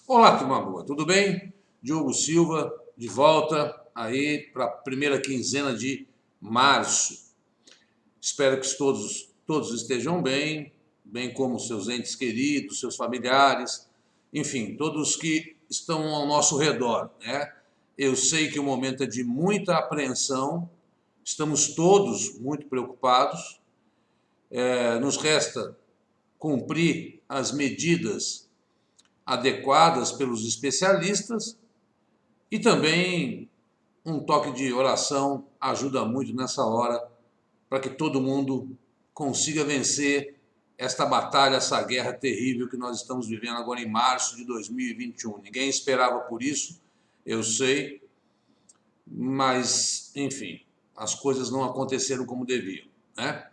Olá, turma boa, tudo bem? Diogo Silva, de volta aí para a primeira quinzena de março. Espero que todos estejam bem, bem como seus entes queridos, seus familiares, enfim, todos que estão ao nosso redor, né? Eu sei que o momento é de muita apreensão, estamos todos muito preocupados, nos resta cumprir as medidas adequadas pelos especialistas e também um toque de oração ajuda muito nessa hora para que todo mundo consiga vencer esta batalha, essa guerra terrível que nós estamos vivendo agora em março de 2021. Ninguém esperava por isso, eu sei, mas, enfim, as coisas não aconteceram como deviam, né?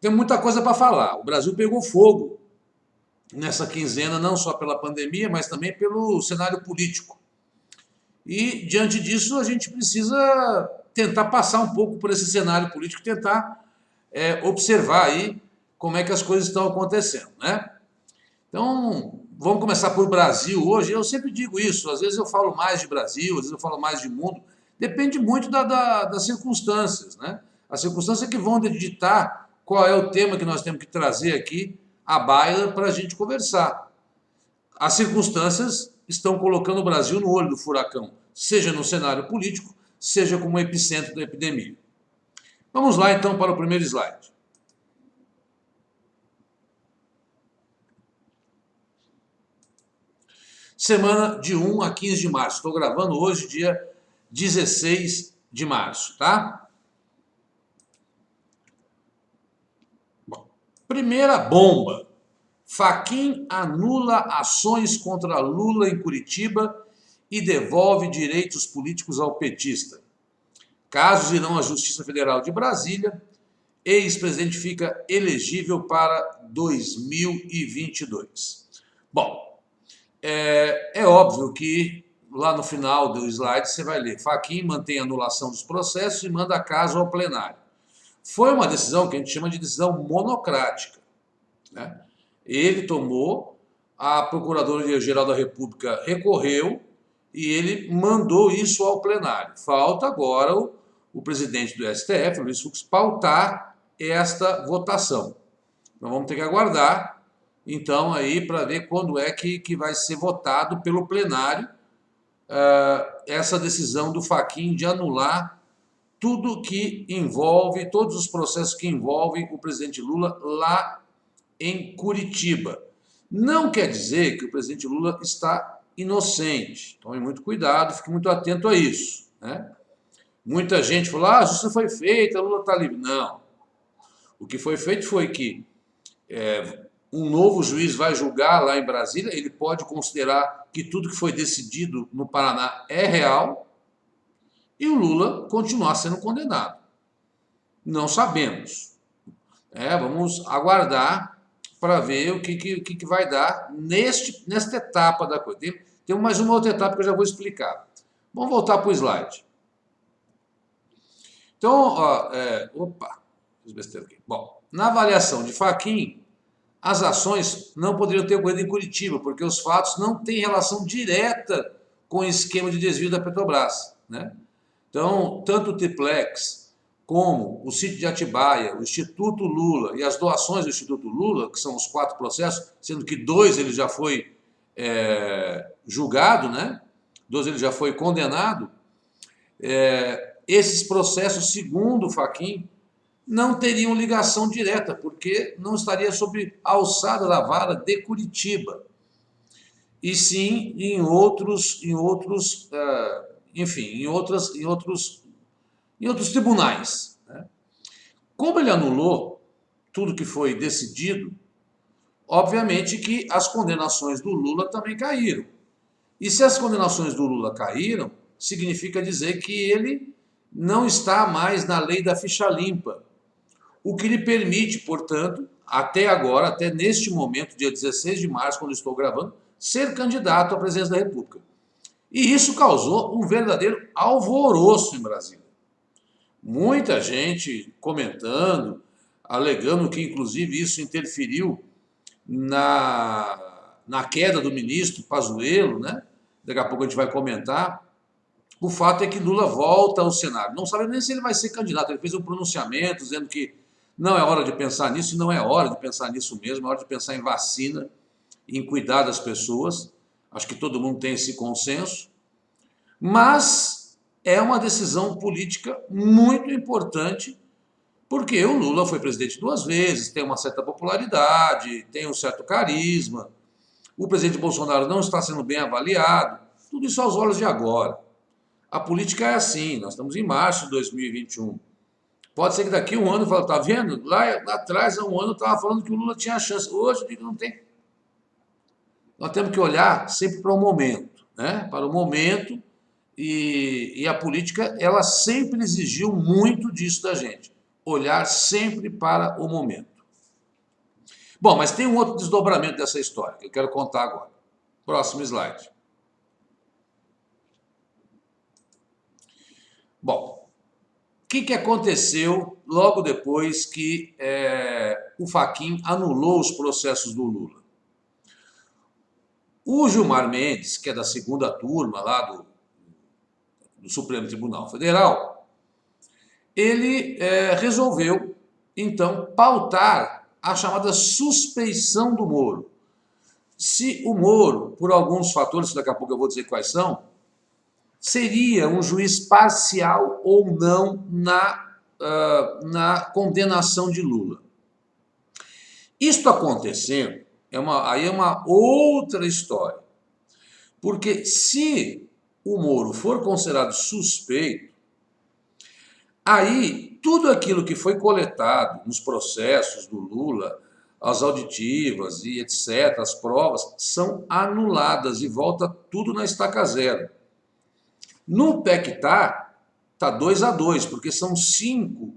Tem muita coisa para falar. O Brasil pegou fogo nessa quinzena, não só pela pandemia, mas também pelo cenário político. E, diante disso, a gente precisa tentar passar um pouco por esse cenário político, tentar observar aí como é que as coisas estão acontecendo, né? Então, vamos começar por Brasil hoje. Eu sempre digo isso, às vezes eu falo mais de Brasil, às vezes eu falo mais de mundo. Depende muito das circunstâncias, né? As circunstâncias que vão ditar qual é o tema que nós temos que trazer aqui à baila para a gente conversar. As circunstâncias estão colocando o Brasil no olho do furacão, seja no cenário político, seja como epicentro da epidemia. Vamos lá então para o primeiro slide. Semana de 1 a 15 de março. Estou gravando hoje, dia 16 de março, tá? Bom, primeira bomba. Fachin anula ações contra Lula em Curitiba e devolve direitos políticos ao petista. Casos irão à Justiça Federal de Brasília. Ex-presidente fica elegível para 2022. Bom, é óbvio que lá no final do slide você vai ler: Fachin mantém a anulação dos processos e manda caso ao plenário. Foi uma decisão que a gente chama de decisão monocrática, né? Ele tomou, a Procuradoria-Geral da República recorreu e ele mandou isso ao plenário. Falta agora o presidente do STF, Luiz Fux, pautar esta votação. Então vamos ter que aguardar, então, aí para ver quando é que vai ser votado pelo plenário essa decisão do Fachin de anular tudo que envolve, todos os processos que envolvem o presidente Lula lá em Curitiba. Não quer dizer que o presidente Lula está inocente. Tome muito cuidado, fique muito atento a isso, né? Muita gente falou: a justiça foi feita, Lula está livre. Não. O que foi feito foi que um novo juiz vai julgar lá em Brasília, ele pode considerar que tudo que foi decidido no Paraná é real e o Lula continuar sendo condenado. Não sabemos. Vamos aguardar para ver o que vai dar nesta etapa da coisa. Tem mais uma outra etapa que eu já vou explicar. Vamos voltar para o slide. Então, fiz besteira aqui. Bom, na avaliação de Fachin, as ações não poderiam ter ocorrido em Curitiba, porque os fatos não têm relação direta com o esquema de desvio da Petrobras, né? Então, tanto o triplex como o sítio de Atibaia, o Instituto Lula e as doações do Instituto Lula, que são os 4 processos, sendo que 2 ele já foi julgado, né? 2 ele já foi condenado. Esses processos, segundo o Fachin, não teriam ligação direta, porque não estaria sob a alçada da vara de Curitiba, e sim em outros tribunais, né? Como ele anulou tudo que foi decidido, obviamente que as condenações do Lula também caíram. E se as condenações do Lula caíram, significa dizer que ele não está mais na lei da ficha limpa, o que lhe permite, portanto, até agora, até neste momento, dia 16 de março, quando estou gravando, ser candidato à presidência da República. E isso causou um verdadeiro alvoroço em Brasília. Muita gente comentando, alegando que, inclusive, isso interferiu na queda do ministro Pazuello, né? Daqui a pouco a gente vai comentar. O fato é que Lula volta ao cenário. Não sabe nem se ele vai ser candidato. Ele fez um pronunciamento dizendo que não é hora de pensar nisso, e não é hora de pensar nisso mesmo, é hora de pensar em vacina, em cuidar das pessoas. Acho que todo mundo tem esse consenso. Mas é uma decisão política muito importante, porque o Lula foi presidente 2 vezes, tem uma certa popularidade, tem um certo carisma. O presidente Bolsonaro não está sendo bem avaliado. Tudo isso aos olhos de agora. A política é assim, nós estamos em março de 2021. Pode ser que daqui a um ano, fala, tá vendo? Lá atrás, há um ano, eu estava falando que o Lula tinha chance. Hoje eu digo que não tem. Nós temos que olhar sempre para o momento, né? Para o momento, e a política, ela sempre exigiu muito disso da gente. Olhar sempre para o momento. Bom, mas tem um outro desdobramento dessa história que eu quero contar agora. Próximo slide. Bom, o que aconteceu logo depois que o Fachin anulou os processos do Lula? O Gilmar Mendes, que é da segunda turma lá do Supremo Tribunal Federal, ele resolveu, então, pautar a chamada suspeição do Moro. Se o Moro, por alguns fatores, daqui a pouco eu vou dizer quais são, seria um juiz parcial ou não na condenação de Lula. Isto acontecendo, aí é uma outra história. Porque se o Moro for considerado suspeito, aí tudo aquilo que foi coletado nos processos do Lula, as auditivas e etc., as provas, são anuladas e volta tudo na estaca zero. No PEC-Tá, está 2-2, porque são 5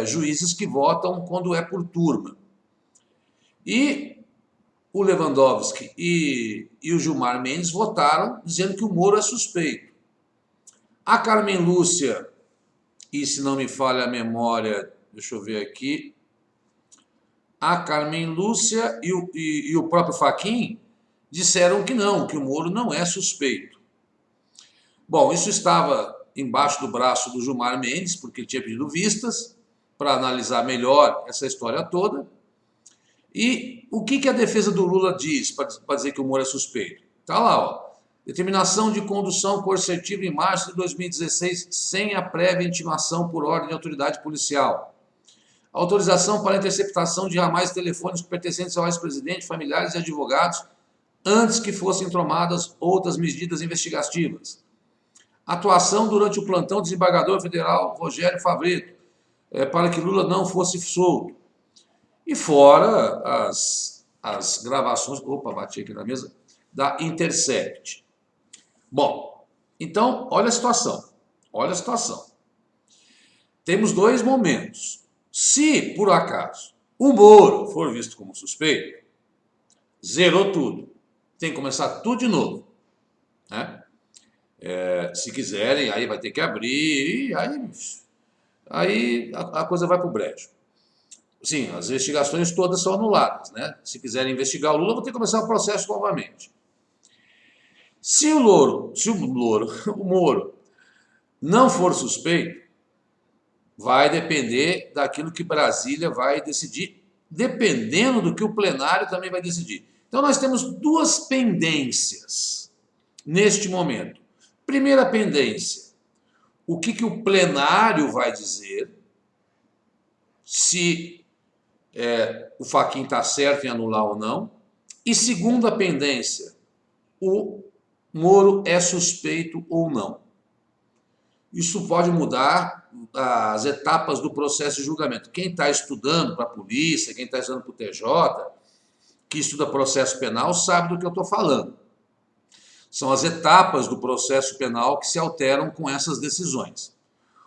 juízes que votam quando é por turma. E o Lewandowski e o Gilmar Mendes votaram dizendo que o Moro é suspeito. A Carmen Lúcia, e se não me falha a memória, deixa eu ver aqui, a Carmen Lúcia e o próprio Fachin disseram que não, que o Moro não é suspeito. Bom, isso estava embaixo do braço do Gilmar Mendes, porque ele tinha pedido vistas para analisar melhor essa história toda. E o que a defesa do Lula diz para dizer que o Moro é suspeito? Está lá, ó. Determinação de condução coercitiva em março de 2016 sem a prévia intimação por ordem de autoridade policial. Autorização para interceptação de ramais telefônicos pertencentes ao ex-presidente, familiares e advogados antes que fossem tomadas outras medidas investigativas. Atuação durante o plantão do desembargador federal Rogério Favreto, para que Lula não fosse solto. E fora as gravações, opa, bati aqui na mesa, da Intercept. Bom, então, olha a situação. Olha a situação. Temos 2 momentos. Se, por acaso, o Moro for visto como suspeito, zerou tudo. Tem que começar tudo de novo, né? Se quiserem, aí vai ter que abrir, e aí a coisa vai para o brejo. Sim, as investigações todas são anuladas, né? Se quiserem investigar o Lula, vão ter que começar o processo novamente. Se o Moro não for suspeito, vai depender daquilo que Brasília vai decidir, dependendo do que o plenário também vai decidir. Então nós temos 2 pendências neste momento. Primeira pendência, o que o plenário vai dizer, se o Fachin está certo em anular ou não. E segunda pendência, o Moro é suspeito ou não. Isso pode mudar as etapas do processo de julgamento. Quem está estudando para a polícia, quem está estudando para o TJ, que estuda processo penal, sabe do que eu estou falando. São as etapas do processo penal que se alteram com essas decisões.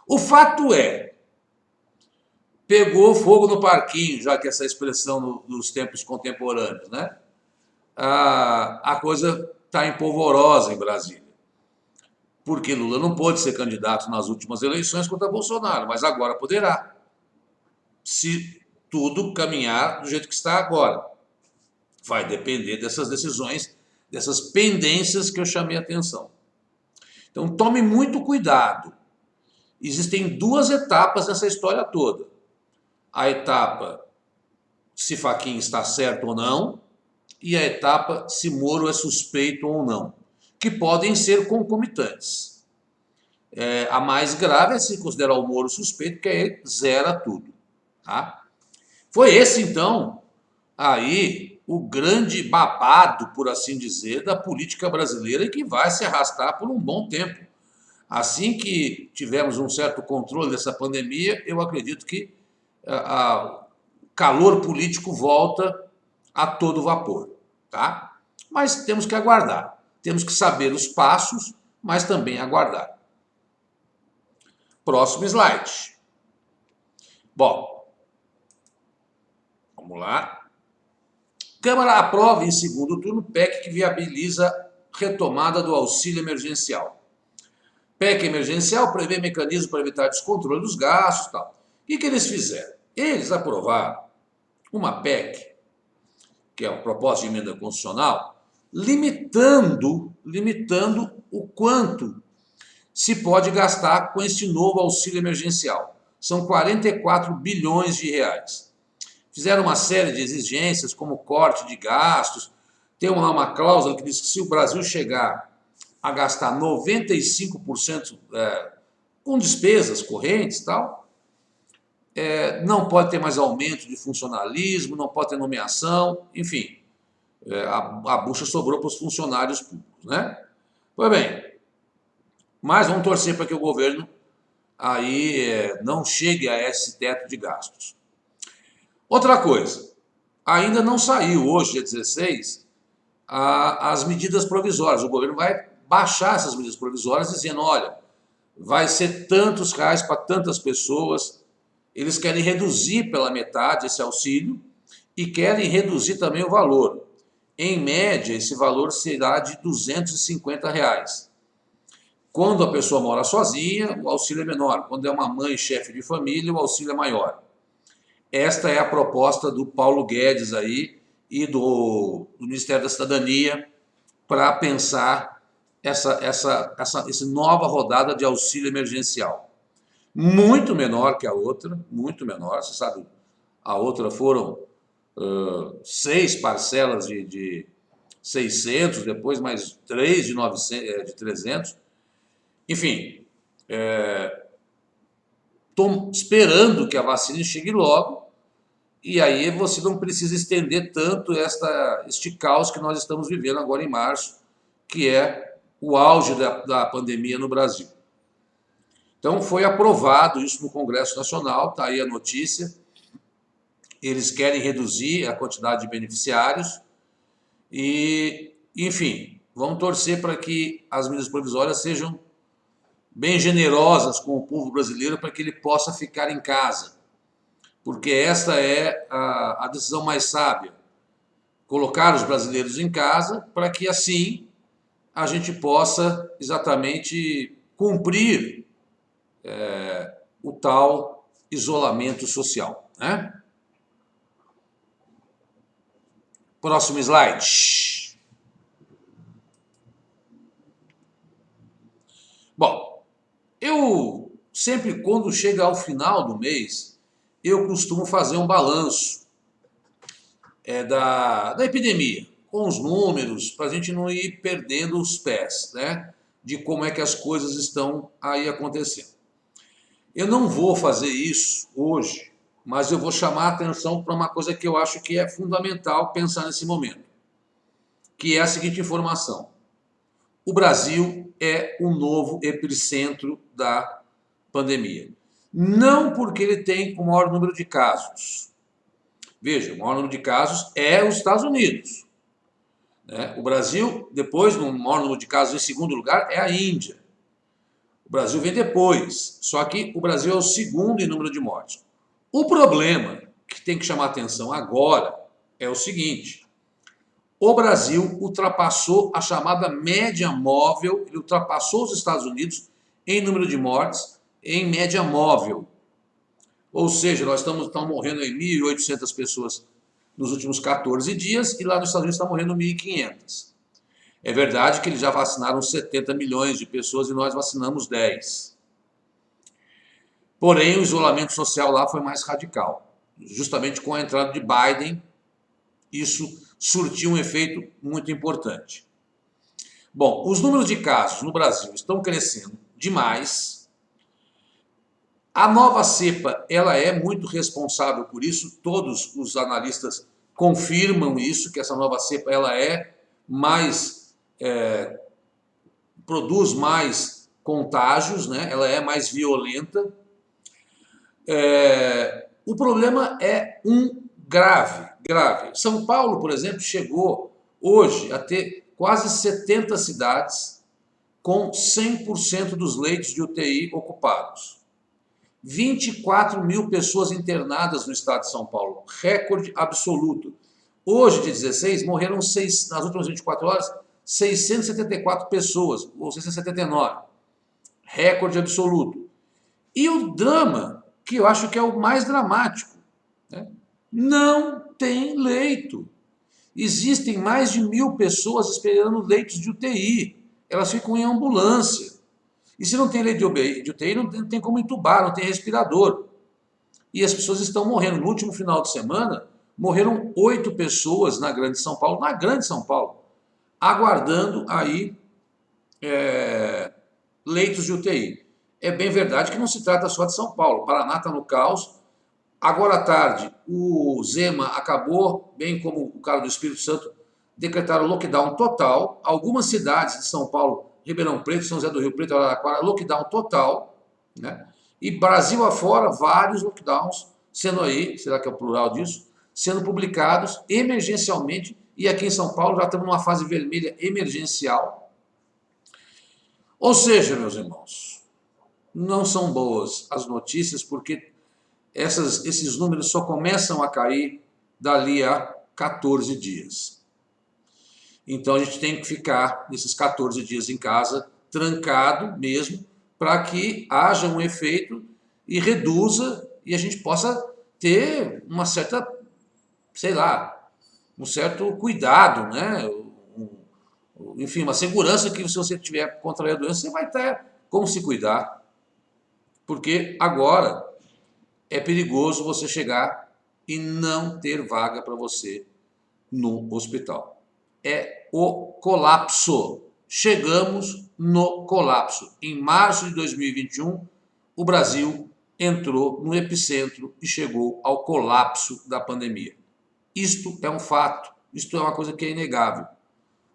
O fato é, pegou fogo no parquinho, já que essa expressão dos tempos contemporâneos, né? A coisa está empolvorosa em Brasília. Porque Lula não pôde ser candidato nas últimas eleições contra Bolsonaro, mas agora poderá, se tudo caminhar do jeito que está agora. Vai depender dessas decisões, dessas pendências que eu chamei a atenção. Então tome muito cuidado. Existem duas etapas nessa história toda. A etapa se Fachin está certo ou não, e a etapa se Moro é suspeito ou não, que podem ser concomitantes. A mais grave é se considerar o Moro suspeito, porque aí ele zera tudo. Tá? Foi esse, então, aí o grande babado, por assim dizer, da política brasileira e que vai se arrastar por um bom tempo. Assim que tivermos um certo controle dessa pandemia, eu acredito que o calor político volta a todo vapor, tá? Mas temos que aguardar. Temos que saber os passos, mas também aguardar. Próximo slide. Bom, vamos lá. Câmara aprova em segundo turno PEC que viabiliza retomada do auxílio emergencial. PEC emergencial prevê mecanismos para evitar descontrole dos gastos e tal. O que eles fizeram? Eles aprovaram uma PEC, que é uma proposta de emenda constitucional, limitando o quanto se pode gastar com este novo auxílio emergencial. São 44 bilhões de reais. Fizeram uma série de exigências, como corte de gastos. Tem uma cláusula que diz que se o Brasil chegar a gastar 95% com despesas correntes e tal, não pode ter mais aumento de funcionalismo, não pode ter nomeação, enfim, a bucha sobrou para os funcionários públicos, né? Pois bem, mas vamos torcer para que o governo aí não chegue a esse teto de gastos. Outra coisa, ainda não saiu hoje, dia 16, as medidas provisórias. O governo vai baixar essas medidas provisórias dizendo, olha, vai ser tantos reais para tantas pessoas. Eles querem reduzir pela metade esse auxílio e querem reduzir também o valor. Em média, esse valor será de R$ 250 reais. Quando a pessoa mora sozinha, o auxílio é menor. Quando é uma mãe chefe de família, o auxílio é maior. Esta é a proposta do Paulo Guedes aí e do Ministério da Cidadania para pensar essa nova rodada de auxílio emergencial. Muito menor que a outra, muito menor. Você sabe, a outra foram 6 parcelas de 600, depois mais 3 de 900, de 300. Enfim, estou esperando que a vacina chegue logo, e aí você não precisa estender tanto este caos que nós estamos vivendo agora em março, que é o auge da pandemia no Brasil. Então foi aprovado isso no Congresso Nacional, está aí a notícia. Eles querem reduzir a quantidade de beneficiários e, enfim, vamos torcer para que as medidas provisórias sejam bem generosas com o povo brasileiro para que ele possa ficar em casa, porque esta é a decisão mais sábia, colocar os brasileiros em casa para que assim a gente possa exatamente cumprir o tal isolamento social, né? Próximo slide. Bom, eu sempre, quando chega ao final do mês, eu costumo fazer um balanço da epidemia, com os números, para a gente não ir perdendo os pés, né? De como é que as coisas estão aí acontecendo. Eu não vou fazer isso hoje, mas eu vou chamar a atenção para uma coisa que eu acho que é fundamental pensar nesse momento, que é a seguinte informação. O Brasil é o novo epicentro da pandemia. Não porque ele tem o maior número de casos. Veja, o maior número de casos é os Estados Unidos. Né? O Brasil, depois, no maior número de casos, em segundo lugar, é a Índia. O Brasil vem depois, só que o Brasil é o segundo em número de mortes. O problema que tem que chamar a atenção agora é o seguinte: o Brasil ultrapassou a chamada média móvel, ele ultrapassou os Estados Unidos em número de mortes, em média móvel. Ou seja, nós estamos morrendo em 1.800 pessoas nos últimos 14 dias, e lá nos Estados Unidos está morrendo 1.500. É verdade que eles já vacinaram 70 milhões de pessoas e nós vacinamos 10. Porém, o isolamento social lá foi mais radical. Justamente com a entrada de Biden, isso surtiu um efeito muito importante. Bom, os números de casos no Brasil estão crescendo demais. A nova cepa, ela é muito responsável por isso. Todos os analistas confirmam isso, que essa nova cepa, ela é mais, produz mais contágios, né? Ela é mais violenta. O problema é grave. São Paulo, por exemplo, chegou hoje a ter quase 70 cidades com 100% dos leitos de UTI ocupados. 24 mil pessoas internadas no estado de São Paulo, recorde absoluto. Hoje, dia 16, morreram nas últimas 24 horas 674 pessoas, ou 679. Recorde absoluto. E o drama, que eu acho que é o mais dramático, né? Não tem leito. Existem mais de 1.000 pessoas esperando leitos de UTI. Elas ficam em ambulância. E se não tem leito de UTI, não tem como entubar, não tem respirador. E as pessoas estão morrendo. No último final de semana, morreram 8 pessoas na Grande São Paulo, aguardando aí leitos de UTI. É bem verdade que não se trata só de São Paulo. O Paraná está no caos. Agora à tarde, o Zema acabou, bem como o cara do Espírito Santo, decretaram lockdown total. Algumas cidades de São Paulo, Ribeirão Preto, São José do Rio Preto, Araraquara, lockdown total, né? E Brasil afora, vários lockdowns sendo aí, será que é o plural disso? Sendo publicados emergencialmente, e aqui em São Paulo já estamos numa fase vermelha emergencial. Ou seja, meus irmãos, não são boas as notícias, porque esses números só começam a cair dali a 14 dias. Então a gente tem que ficar nesses 14 dias em casa, trancado mesmo, para que haja um efeito e reduza e a gente possa ter uma certa, sei lá, um certo cuidado, né? Enfim, uma segurança que se você tiver contrair a doença, você vai ter como se cuidar. Porque agora é perigoso você chegar e não ter vaga para você no hospital. É o colapso. Chegamos no colapso. Em março de 2021, o Brasil entrou no epicentro e chegou ao colapso da pandemia. Isto é um fato, isto é uma coisa que é inegável.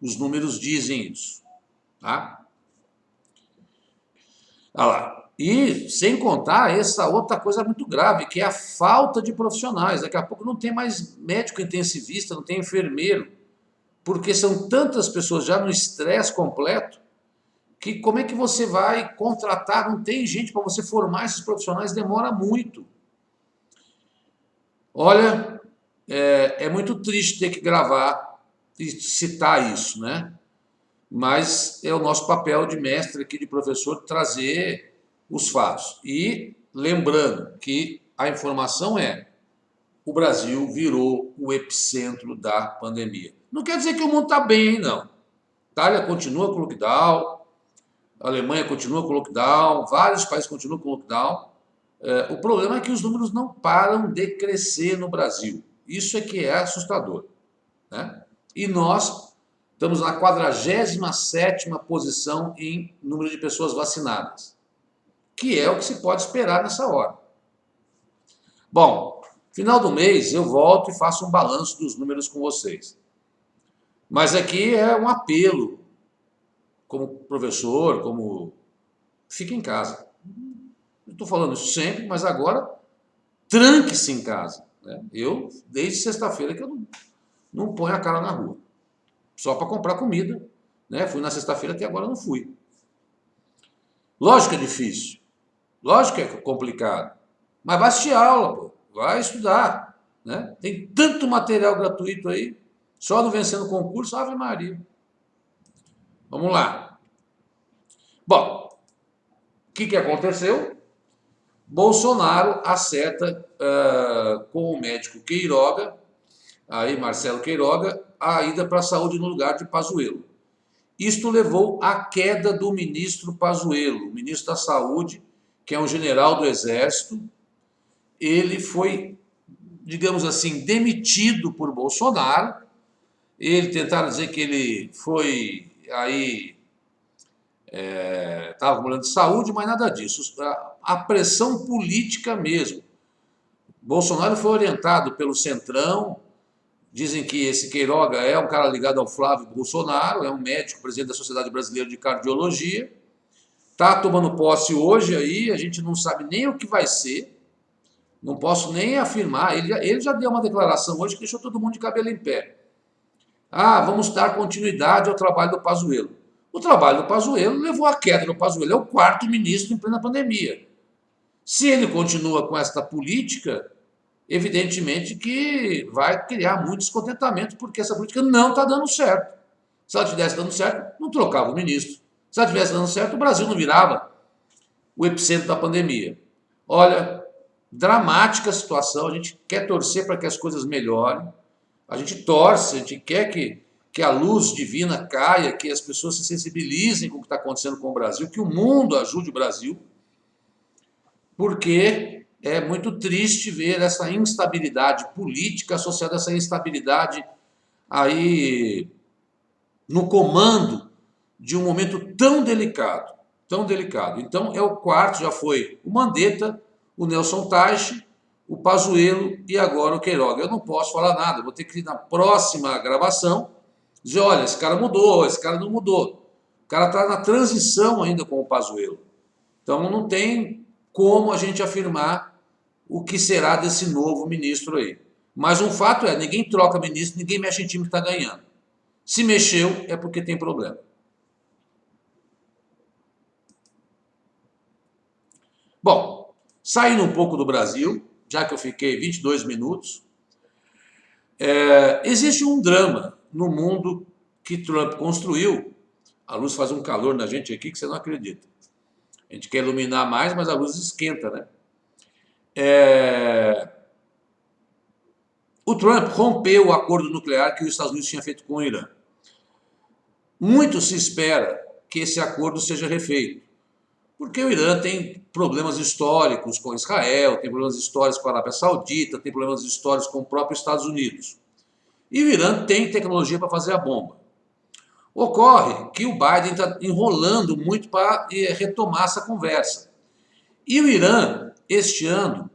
Os números dizem isso. Tá? Olha lá. E sem contar essa outra coisa muito grave, que é a falta de profissionais. Daqui a pouco não tem mais médico intensivista, não tem enfermeiro, porque são tantas pessoas já no estresse completo, que como é que você vai contratar? Não tem gente para você formar esses profissionais, demora muito. Olha, é muito triste ter que gravar e citar isso, né? Mas é o nosso papel de mestre aqui, de professor, trazer os fatos. E lembrando que a informação o Brasil virou o epicentro da pandemia. Não quer dizer que o mundo está bem, não. Itália continua com lockdown, a Alemanha continua com lockdown, vários países continuam com lockdown. O problema é que os números não param de crescer no Brasil. Isso é que é assustador, né? E nós estamos na 47ª posição em número de pessoas vacinadas, que é o que se pode esperar nessa hora. Bom, final do mês eu volto e faço um balanço dos números com vocês. Mas aqui é um apelo, como professor, como... Fique em casa. Eu estou falando isso sempre, mas agora tranque-se em casa, né? Eu, desde sexta-feira, que eu não ponho a cara na rua. Só para comprar comida, né? Fui na sexta-feira, até agora não fui. Lógico que é difícil, lógico que é complicado, mas vai assistir aula, pô. Vai estudar, né? Tem tanto material gratuito aí, só não vencendo o concurso, Ave Maria. Vamos lá. Bom, o que aconteceu? Bolsonaro acerta com o médico Queiroga aí Marcelo Queiroga, a ida para a saúde no lugar de Pazuello. Isto levou à queda do ministro Pazuello, o ministro da Saúde, que é um general do Exército. Ele foi, digamos assim, demitido por Bolsonaro. Ele tentaram dizer que ele foi aí estava com problema de saúde, mas nada disso. A pressão política mesmo. Bolsonaro foi orientado pelo Centrão. Dizem que esse Queiroga é um cara ligado ao Flávio Bolsonaro, é um médico, presidente da Sociedade Brasileira de Cardiologia. Está tomando posse hoje aí, a gente não sabe nem o que vai ser. Não posso nem afirmar. Ele já deu uma declaração hoje que deixou todo mundo de cabelo em pé. Ah, vamos dar continuidade ao trabalho do Pazuello. O trabalho do Pazuello levou à queda do Pazuello. É o quarto ministro em plena pandemia. Se ele continua com esta política, evidentemente que vai criar muito descontentamento, porque essa política não está dando certo. Se ela estivesse dando certo, não trocava o ministro. Se ela estivesse dando certo, o Brasil não virava o epicentro da pandemia. Olha, dramática a situação, a gente quer torcer para que as coisas melhorem, a gente torce, a gente quer que a luz divina caia, que as pessoas se sensibilizem com o que está acontecendo com o Brasil, que o mundo ajude o Brasil, porque é muito triste ver essa instabilidade política associada a essa instabilidade aí no comando de um momento tão delicado, tão delicado. Então, é o quarto, já foi o Mandetta, o Nelson Teich, o Pazuello e agora o Queiroga. Eu não posso falar nada, vou ter que ir na próxima gravação dizer, olha, esse cara mudou, esse cara não mudou. O cara está na transição ainda com o Pazuello. Então, não tem como a gente afirmar o que será desse novo ministro aí. Mas um fato é, ninguém troca ministro, ninguém mexe em time que está ganhando. Se mexeu, é porque tem problema. Bom, saindo um pouco do Brasil, já que eu fiquei 22 minutos, existe um drama no mundo que Trump construiu. A luz faz um calor na gente aqui que você não acredita. A gente quer iluminar mais, mas a luz esquenta, né? O Trump rompeu o acordo nuclear que os Estados Unidos tinha feito com o Irã. Muito se espera que esse acordo seja refeito, porque o Irã tem problemas históricos com Israel, tem problemas históricos com a Arábia Saudita, tem problemas históricos com o próprio Estados Unidos. E o Irã tem tecnologia para fazer a bomba. Ocorre que o Biden está enrolando muito para retomar essa conversa. E o Irã, este ano,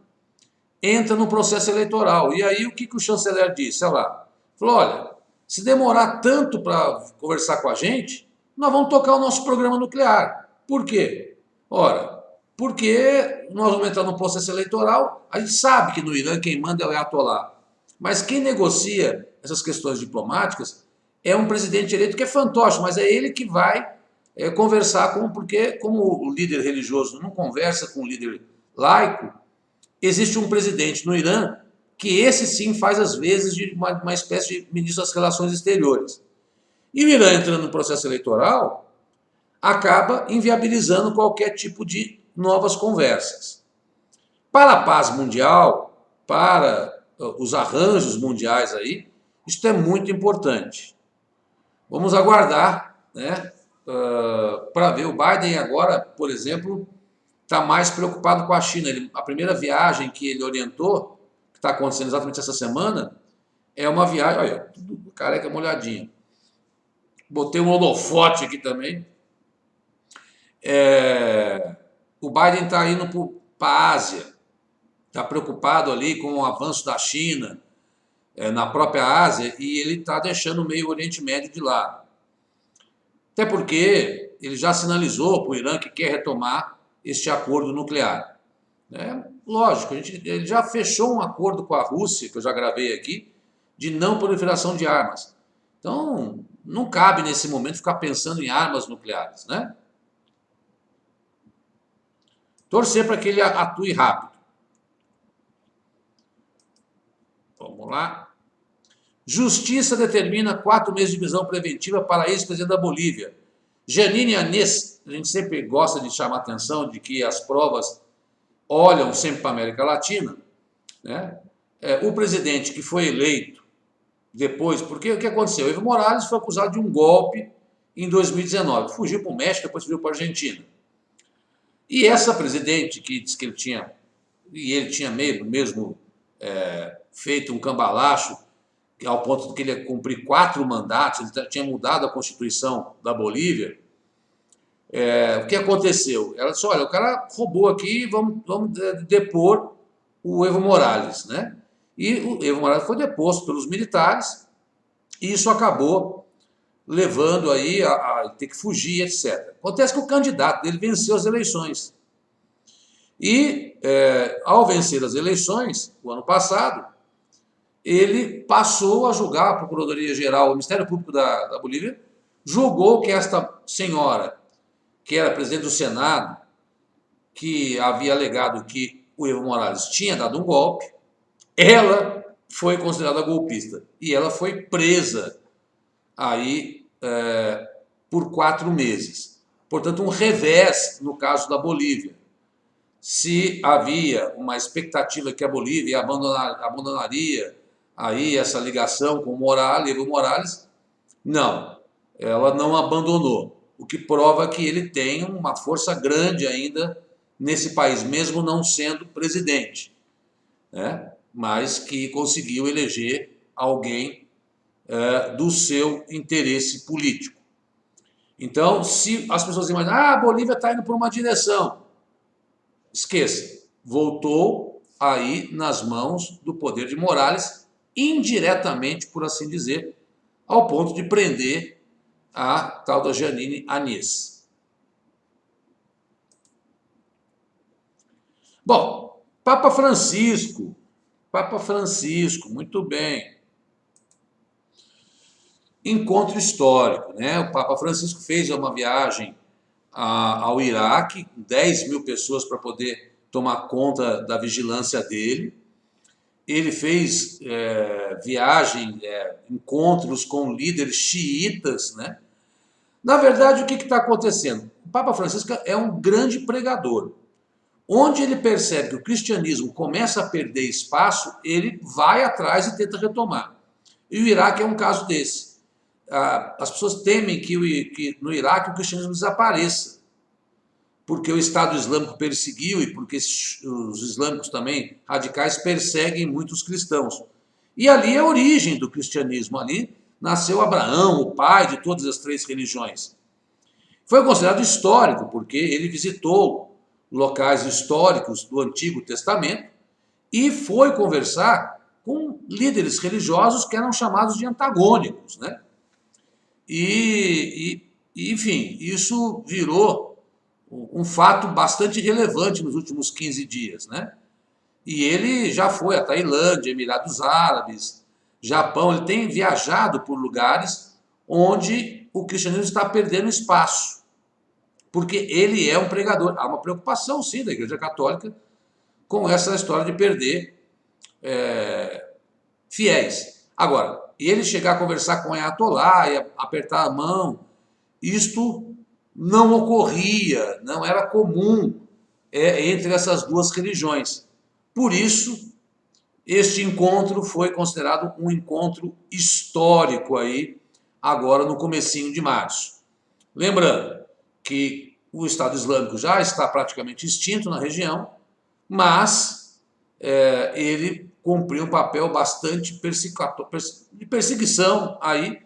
entra no processo eleitoral. E aí o que o chanceler disse? Olha lá, falou, olha, se demorar tanto para conversar com a gente, nós vamos tocar o nosso programa nuclear. Por quê? Ora, porque nós vamos entrar no processo eleitoral, a gente sabe que no Irã quem manda é o Ayatollah. Mas quem negocia essas questões diplomáticas é um presidente eleito que é fantoche, mas é ele que vai conversar com, porque como o líder religioso não conversa com o líder laico, existe um presidente no Irã que esse sim faz às vezes de uma espécie de ministro das relações exteriores. E o Irã entrando no processo eleitoral acaba inviabilizando qualquer tipo de novas conversas. Para a paz mundial, para os arranjos mundiais aí, isto é muito importante. Vamos aguardar, né, para ver. O Biden agora, por exemplo, está mais preocupado com a China. A primeira viagem que ele orientou, que está acontecendo exatamente essa semana, é uma viagem, olha, tudo careca molhadinho. Botei um holofote aqui também. O Biden está indo para a Ásia, está preocupado ali com o avanço da China na própria Ásia e ele está deixando o meio Oriente Médio de lado. Até porque ele já sinalizou para o Irã que quer retomar este acordo nuclear. Lógico, ele já fechou um acordo com a Rússia, que eu já gravei aqui, de não proliferação de armas. Então, não cabe nesse momento ficar pensando em armas nucleares, né? Torcer para que ele atue rápido. Vamos lá. Justiça determina 4 meses de prisão preventiva para ex-presidente da Bolívia. Jeanine Áñez, a gente sempre gosta de chamar a atenção de que as provas olham sempre para a América Latina, né? O presidente que foi eleito depois, porque o que aconteceu? Evo Morales foi acusado de um golpe em 2019, fugiu para o México, depois fugiu para a Argentina. E essa presidente, que disse que ele tinha, e ele tinha mesmo feito um cambalacho, ao ponto de que ele ia cumprir 4 mandatos, ele tinha mudado a Constituição da Bolívia. O que aconteceu? Ela disse, olha, o cara roubou aqui, vamos depor o Evo Morales, né? E o Evo Morales foi deposto pelos militares, e isso acabou levando aí a ter que fugir, etc. Acontece que o candidato dele venceu as eleições. E, ao vencer as eleições, o ano passado, ele passou a julgar, a Procuradoria-Geral, o Ministério Público da Bolívia, julgou que esta senhora, que era presidente do Senado, que havia alegado que o Evo Morales tinha dado um golpe, ela foi considerada golpista. E ela foi presa aí por 4 meses. Portanto, um revés no caso da Bolívia. Se havia uma expectativa que a Bolívia abandonaria aí essa ligação com o Evo Morales, não, ela não abandonou, o que prova que ele tem uma força grande ainda nesse país, mesmo não sendo presidente, né? Mas que conseguiu eleger alguém do seu interesse político. Então, se as pessoas imaginam, a Bolívia está indo por uma direção, esqueça, voltou aí nas mãos do poder de Morales, indiretamente, por assim dizer, ao ponto de prender a tal da Jeanine Áñez. Bom, Papa Francisco, muito bem. Encontro histórico, né? O Papa Francisco fez uma viagem ao Iraque, 10 mil pessoas para poder tomar conta da vigilância dele. Ele fez encontros com líderes xiitas, né? Na verdade, o que está acontecendo? O Papa Francisco é um grande pregador. Onde ele percebe que o cristianismo começa a perder espaço, ele vai atrás e tenta retomar. E o Iraque é um caso desse. As pessoas temem que no Iraque o cristianismo desapareça, porque o Estado Islâmico perseguiu e porque os islâmicos também radicais perseguem muitos cristãos. E ali é a origem do cristianismo, ali nasceu Abraão, o pai de todas as 3 religiões. Foi considerado histórico, porque ele visitou locais históricos do Antigo Testamento e foi conversar com líderes religiosos que eram chamados de antagônicos, né? Enfim, isso virou um fato bastante relevante nos últimos 15 dias, né? E ele já foi à Tailândia, Emirados Árabes, Japão, ele tem viajado por lugares onde o cristianismo está perdendo espaço, porque ele é um pregador. Há uma preocupação, sim, da Igreja Católica com essa história de perder fiéis. Agora, ele chegar a conversar com o Ayatollah e apertar a mão, isto não ocorria, não era comum entre essas 2 religiões. Por isso, este encontro foi considerado um encontro histórico aí, agora no comecinho de março. Lembrando que o Estado Islâmico já está praticamente extinto na região, mas ele cumpriu um papel bastante de perseguição aí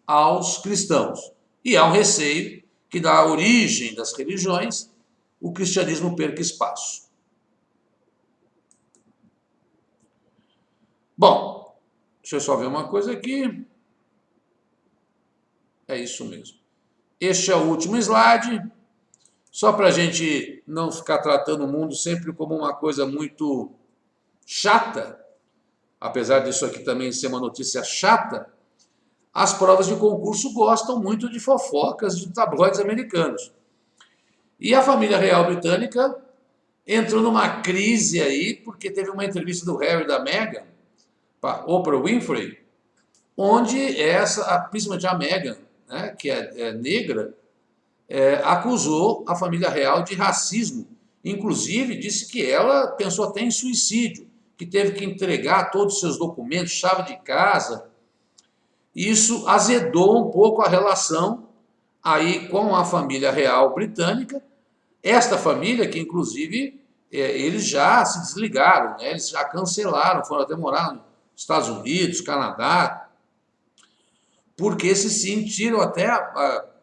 aos cristãos. E há um receio que, da origem das religiões, o cristianismo perca espaço. Bom, deixa eu só ver uma coisa aqui. É isso mesmo. Este é o último slide, só para a gente não ficar tratando o mundo sempre como uma coisa muito chata, apesar disso aqui também ser uma notícia chata. As provas de concurso gostam muito de fofocas de tabloides americanos. E a família real britânica entrou numa crise aí, porque teve uma entrevista do Harry e da Meghan, para Oprah Winfrey, onde principalmente a Meghan, né, que é negra, acusou a família real de racismo. Inclusive, disse que ela pensou até em suicídio, que teve que entregar todos os seus documentos, chave de casa, Isso azedou um pouco a relação aí com a família real britânica. Esta família que, inclusive, eles já se desligaram, né? Eles já cancelaram, foram até morar nos Estados Unidos, Canadá, porque se sentiram até,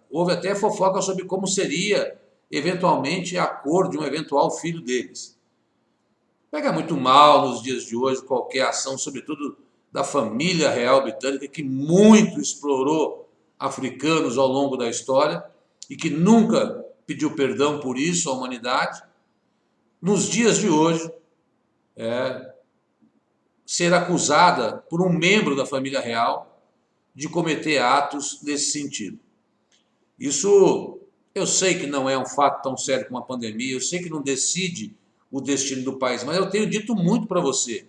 houve até fofoca sobre como seria, eventualmente, a cor de um eventual filho deles. Pega muito mal nos dias de hoje qualquer ação, sobretudo da família real britânica, que muito explorou africanos ao longo da história e que nunca pediu perdão por isso à humanidade. Nos dias de hoje, ser acusada por um membro da família real de cometer atos nesse sentido. Isso eu sei que não é um fato tão sério como a pandemia, eu sei que não decide o destino do país, mas eu tenho dito muito para você.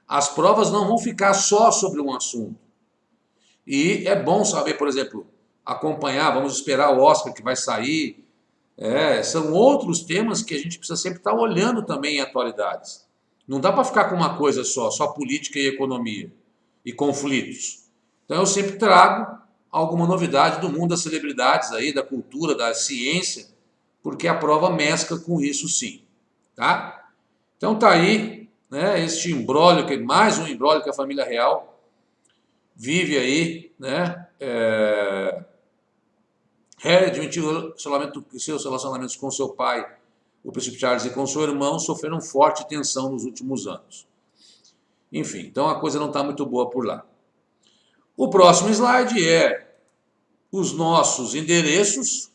As provas não vão ficar só sobre um assunto. E é bom saber, por exemplo, acompanhar, vamos esperar o Oscar que vai sair. São outros temas que a gente precisa sempre estar olhando também em atualidades. Não dá para ficar com uma coisa só política e economia e conflitos. Então eu sempre trago alguma novidade do mundo das celebridades aí, da cultura, da ciência, porque a prova mescla com isso sim, tá? Então tá aí, né, este imbróglio, mais um imbróglio que a família real vive aí, né? Harry admitiu que seus relacionamentos com seu pai, o príncipe Charles, e com seu irmão sofreram forte tensão nos últimos anos. Enfim, então a coisa não está muito boa por lá. O próximo slide é os nossos endereços,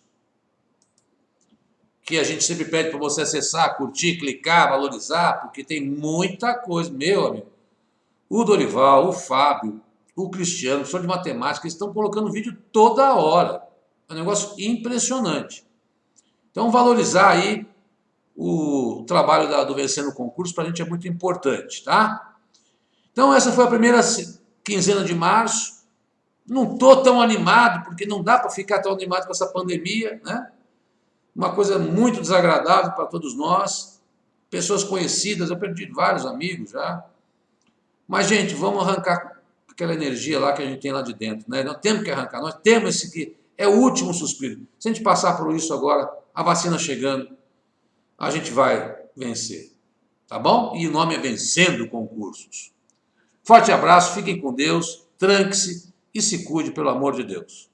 que a gente sempre pede para você acessar, curtir, clicar, valorizar, porque tem muita coisa. Meu amigo, o Dorival, o Fábio, o Cristiano, professor de matemática, eles estão colocando vídeo toda hora. É um negócio impressionante. Então, valorizar aí o trabalho do Vencendo o Concurso para a gente é muito importante, tá? Então, essa foi a primeira quinzena de março. Não estou tão animado, porque não dá para ficar tão animado com essa pandemia, né? Uma coisa muito desagradável para todos nós. Pessoas conhecidas, eu perdi vários amigos já. Mas, gente, vamos arrancar aquela energia lá que a gente tem lá de dentro, né? Nós temos que arrancar, nós temos esse que é o último suspiro. Se a gente passar por isso agora, a vacina chegando, a gente vai vencer, tá bom? E o nome é Vencendo Concursos. Forte abraço, fiquem com Deus, tranque-se e se cuide, pelo amor de Deus.